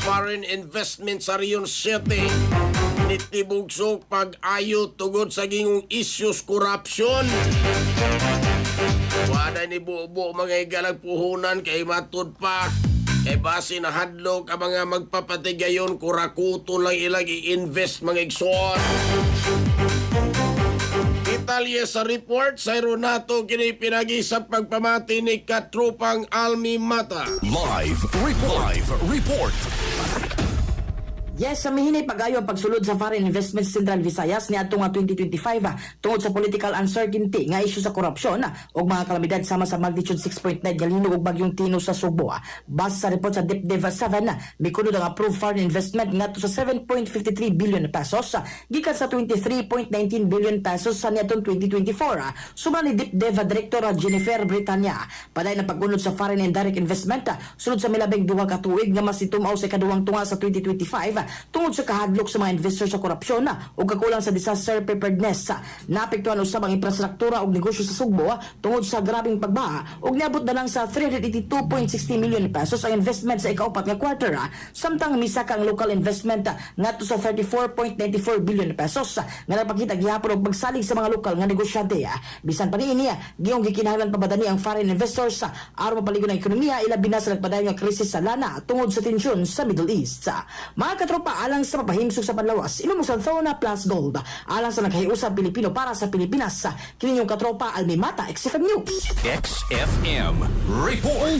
foreign investment sa Region 7 nitibugsok pag-ayo tungod sa gingong issues corruption. Wala ni buo-buo mga igalang puhunan kay matud pa. Kay base na hadlok ang mga magpapatigayon kurakuto lang ilang i-invest mga igsoon. Detalye sa report sa Ronato kini pinagi sa pagpamati ni Katrupang Almi Mata. Live report. Yes, sa mihinay pag-ayo ang pagsulod sa Foreign Investment Central Visayas ni atong 2025 tungod sa political uncertainty nga isyu sa korupsyon ug mga kalamidad sama sa magnitude 6.9 galinog ug bagyong Tino sa Subo. Base sa report sa DepDev 7, mikunod ang approved foreign investment ngadto sa 7.53 billion pesos gikan sa 23.19 billion pesos sa niadtong 2024. Suma ni DepDev Director Jennifer Britania, paday na pag-unod sa foreign and direct investment sulod sa milabing duha ka tuig nga mas itumaw sa ikaduhang tunga sa 2025 tungod sa kahadlok sa mga investor sa korupsyon o kakulang sa disaster preparedness. Naapektuhan usab ang infrastruktura ug negosyo sa Sugbo tungod sa grabing pagbaha ug niabot na lang sa 382.60 million pesos ang investment sa ikaupat nga quarter, samtang misa kang local investment ngadto sa 34.94 billion pesos nga nagpakita gihapon og pagsalig sa mga lokal nga negosyante. Bisan pa niini giyong gikinahanglan pabadani ang foreign investors aron mapaligon ang ekonomiya ilabi na sa nagpadayon nga krisis sa lana tungod sa tensyon sa Middle East. Mga katropa, alang sa mapahimsog sa panlawas, inom sa Thona Plus Gold alang sa naghiusab Pilipino para sa Pilipinas. Kini yung katropa Almi Mata, XFM News. XFM report.